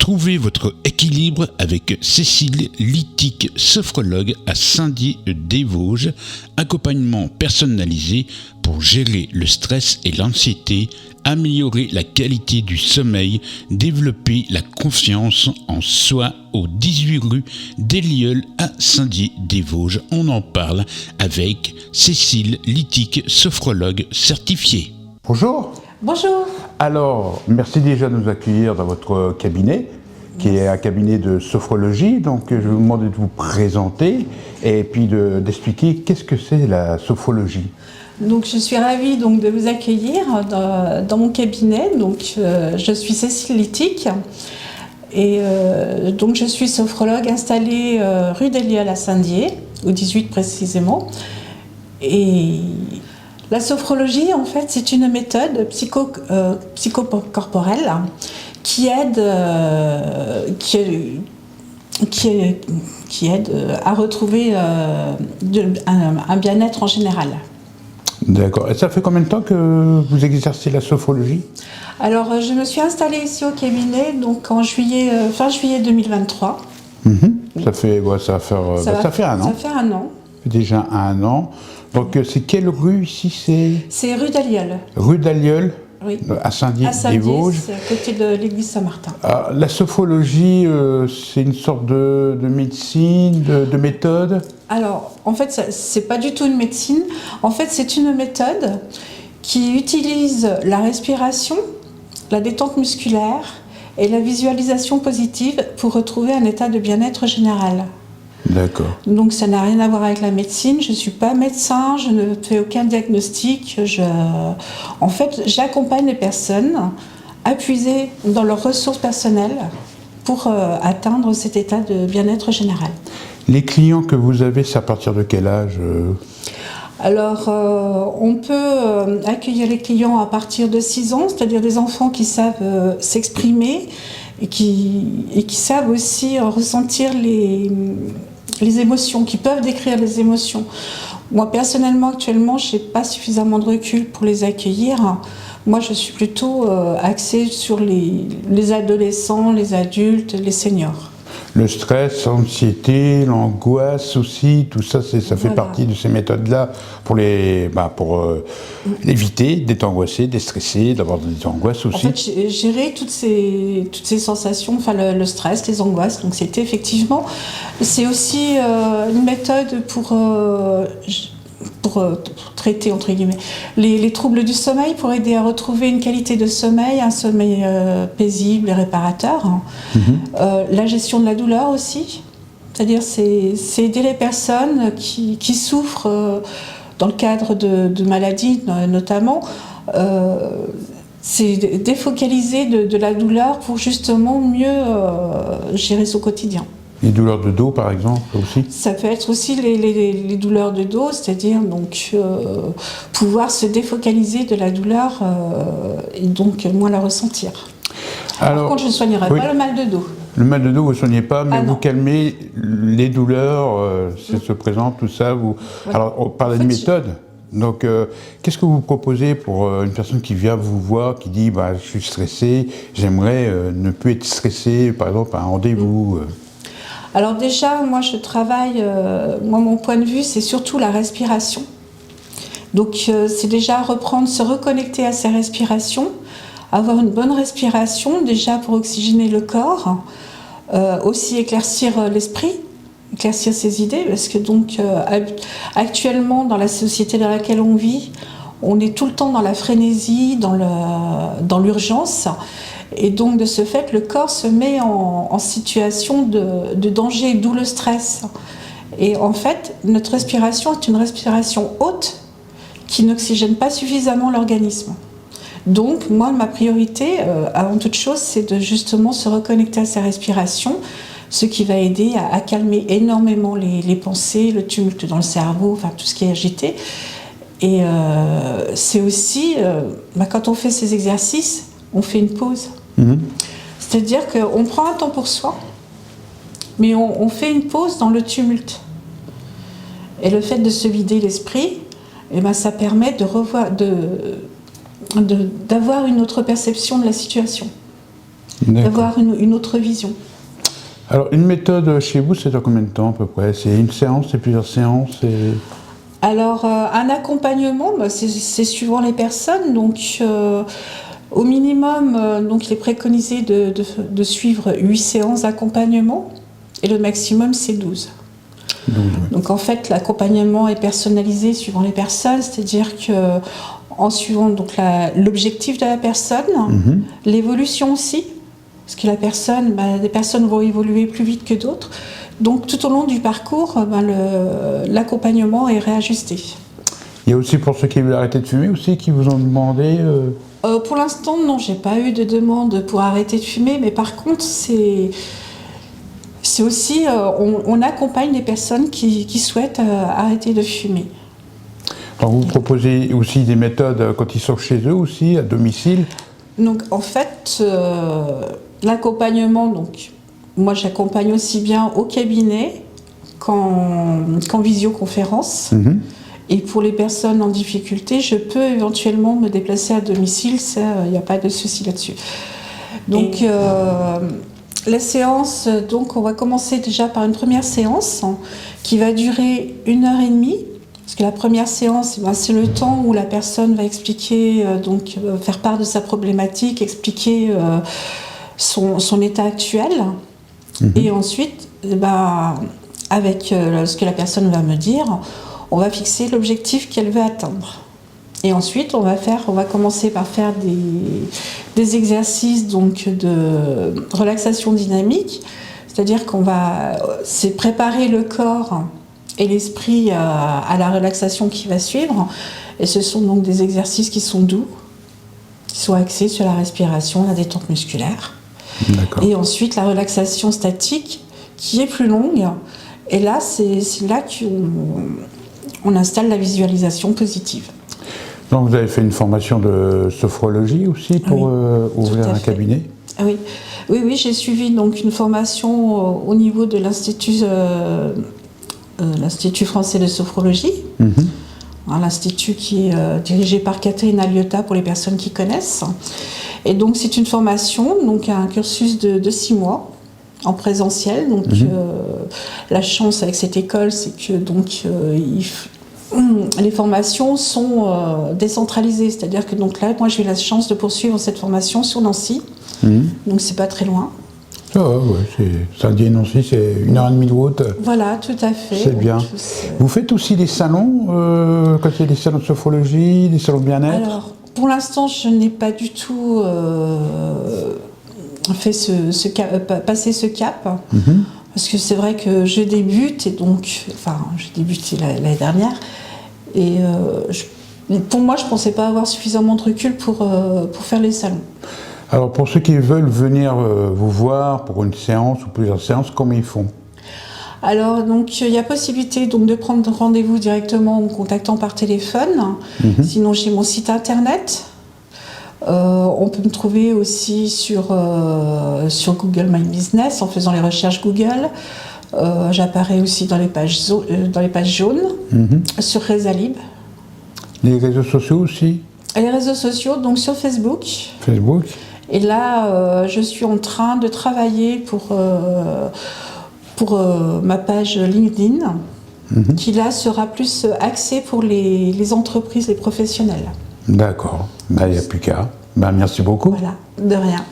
Trouvez votre équilibre avec Cécile Littic, sophrologue à Saint-Dié-des-Vosges. Accompagnement personnalisé pour gérer le stress et l'anxiété, améliorer la qualité du sommeil, développer la confiance en soi au 18 rue des Lilleuls à Saint-Dié-des-Vosges. On en parle avec Cécile Littic, sophrologue certifiée. Bonjour. Bonjour. Alors, merci déjà de nous accueillir dans votre cabinet, qui est un cabinet de sophrologie. Donc, je vais vous demander de vous présenter et puis d'expliquer qu'est-ce que c'est la sophrologie. Donc, je suis ravie donc, de vous accueillir dans mon cabinet. Donc, je suis Cécile Littic et donc je suis sophrologue installée rue des Lilleuls à Saint-Dié, au 18 précisément. Et la sophrologie, en fait, c'est une méthode psychocorporelle qui aide à retrouver un bien-être en général. D'accord. Et ça fait combien de temps que vous exercez la sophrologie ? Alors, je me suis installée ici au cabinet donc en fin juillet 2023. Ça fait un an. Ça fait un an. Déjà un an. Donc, c'est quelle rue ici ? C'est rue des Lilleuls. Rue des Lilleuls, oui. À Saint-Dié-des-Vosges. C'est à côté de l'église Saint-Martin. Alors, la sophrologie, c'est une sorte de médecine, de méthode ? Alors, en fait, c'est pas du tout une médecine. En fait, c'est une méthode qui utilise la respiration, la détente musculaire et la visualisation positive pour retrouver un état de bien-être général. D'accord. Donc ça n'a rien à voir avec la médecine, je ne suis pas médecin, je ne fais aucun diagnostic. En fait, j'accompagne les personnes à puiser dans leurs ressources personnelles pour atteindre cet état de bien-être général. Les clients que vous avez, c'est à partir de quel âge ? Alors, on peut accueillir les clients à partir de 6 ans, c'est-à-dire des enfants qui savent s'exprimer et qui savent aussi ressentir les émotions, qui peuvent décrire les émotions. Moi, personnellement, actuellement, je n'ai pas suffisamment de recul pour les accueillir. Moi, je suis plutôt axée sur les adolescents, les adultes, les seniors. Le stress, l'anxiété, l'angoisse aussi, tout ça, ça fait partie de ces méthodes-là pour éviter d'être angoissé, d'être stressé, d'avoir des angoisses aussi. En fait, gérer toutes ces sensations, enfin le stress, les angoisses, donc c'est aussi une méthode pour traiter, entre guillemets, les troubles du sommeil, pour aider à retrouver une qualité de sommeil, un sommeil paisible et réparateur. La gestion de la douleur aussi, c'est-à-dire c'est aider les personnes qui souffrent dans le cadre de maladies notamment, c'est défocaliser de la douleur pour justement mieux gérer son quotidien. Les douleurs de dos, par exemple, aussi ? Ça peut être aussi les douleurs de dos, c'est-à-dire donc pouvoir se défocaliser de la douleur et donc moins la ressentir. Alors, par contre, je ne soignerai pas le mal de dos. Le mal de dos, vous ne soignez pas, mais vous calmez les douleurs, si elles se présentent, tout ça. Alors, on parle d'une méthode. Donc, qu'est-ce que vous proposez pour une personne qui vient vous voir, qui dit je suis stressé, j'aimerais ne plus être stressé, par exemple, à un rendez-vous Alors déjà, moi je travaille, mon point de vue, c'est surtout la respiration. Donc c'est déjà se reconnecter à sa respiration, avoir une bonne respiration, déjà pour oxygéner le corps, aussi éclaircir l'esprit, éclaircir ses idées, parce que donc actuellement dans la société dans laquelle on vit, on est tout le temps dans la frénésie, dans l'urgence. Et donc, de ce fait, le corps se met en situation de danger, d'où le stress. Et en fait, notre respiration est une respiration haute qui n'oxygène pas suffisamment l'organisme. Donc, moi, ma priorité, avant toute chose, c'est de justement se reconnecter à sa respiration, ce qui va aider à calmer énormément les pensées, le tumulte dans le cerveau, enfin tout ce qui est agité. Et c'est aussi, quand on fait ces exercices, on fait une pause. C'est-à-dire qu'on prend un temps pour soi, mais on fait une pause dans le tumulte. Et le fait de se vider l'esprit, ça permet d'avoir une autre perception de la situation. d'avoir une autre vision. Alors, une méthode chez vous, c'est dans combien de temps à peu près? C'est une séance, c'est plusieurs séances Alors, un accompagnement, c'est suivant les personnes. Donc, au minimum, donc, il est préconisé de suivre 8 séances d'accompagnement et le maximum, c'est 12. Donc, en fait, l'accompagnement est personnalisé suivant les personnes, c'est-à-dire qu'en suivant donc, l'objectif de la personne, l'évolution aussi. Parce que des personnes vont évoluer plus vite que d'autres. Donc tout au long du parcours, l'accompagnement est réajusté. Il y a aussi pour ceux qui veulent arrêter de fumer aussi, qui vous ont demandé Pour l'instant, non, j'ai pas eu de demande pour arrêter de fumer, mais par contre, c'est aussi, on accompagne les personnes qui souhaitent arrêter de fumer. Alors vous proposez aussi des méthodes quand ils sont chez eux aussi, à domicile? Donc en fait, l'accompagnement, donc moi j'accompagne aussi bien au cabinet qu'en visioconférence. Et pour les personnes en difficulté, je peux éventuellement me déplacer à domicile, ça, il n'y a pas de souci là-dessus. Donc la séance, donc on va commencer déjà par une première séance qui va durer 1h30. Parce que la première séance, c'est le temps où la personne va expliquer, faire part de sa problématique, expliquer son état actuel. Et ensuite, avec ce que la personne va me dire, on va fixer l'objectif qu'elle veut atteindre. Et ensuite, on va commencer par faire des exercices donc, de relaxation dynamique. C'est-à-dire c'est préparer le corps et l'esprit à la relaxation qui va suivre. Et ce sont donc des exercices qui sont doux, qui sont axés sur la respiration, la détente musculaire. D'accord. Et ensuite, la relaxation statique, qui est plus longue. Et là, c'est là qu'on installe la visualisation positive. Donc vous avez fait une formation de sophrologie aussi pour ouvrir un cabinet? Oui, j'ai suivi donc une formation au niveau de l'Institut français de sophrologie, l'institut qui est dirigé par Catherine Aliotta pour les personnes qui connaissent. Et donc c'est une formation, donc un cursus de 6 mois en présentiel. Donc la chance avec cette école, c'est que les formations sont décentralisées, c'est-à-dire que donc là, moi j'ai eu la chance de poursuivre cette formation sur Nancy, donc c'est pas très loin. Ah ouais, Saint-Dié et Nancy, c'est 1h30 de route. Voilà, tout à fait. C'est bien. Vous faites aussi des salons, quand il y a des salons de sophrologie, des salons de bien-être? Alors, pour l'instant, je n'ai pas du tout passé ce cap. Parce que c'est vrai que je débute, j'ai débuté l'année dernière. Et pour moi, je ne pensais pas avoir suffisamment de recul pour faire les salons. Alors pour ceux qui veulent venir vous voir pour une séance ou plusieurs séances, comment ils font? Alors donc il y a possibilité donc de prendre rendez-vous directement en me contactant par téléphone. Sinon j'ai mon site internet. On peut me trouver aussi sur Google My Business en faisant les recherches Google. J'apparais aussi dans les pages jaunes sur Resalib. Les réseaux sociaux aussi? Et les réseaux sociaux, donc sur Facebook. Facebook. Et là, je suis en train de travailler pour ma page LinkedIn, qui là sera plus axée pour les entreprises, les professionnels. D'accord. Il n'y a plus qu'à. Merci beaucoup. Voilà, de rien.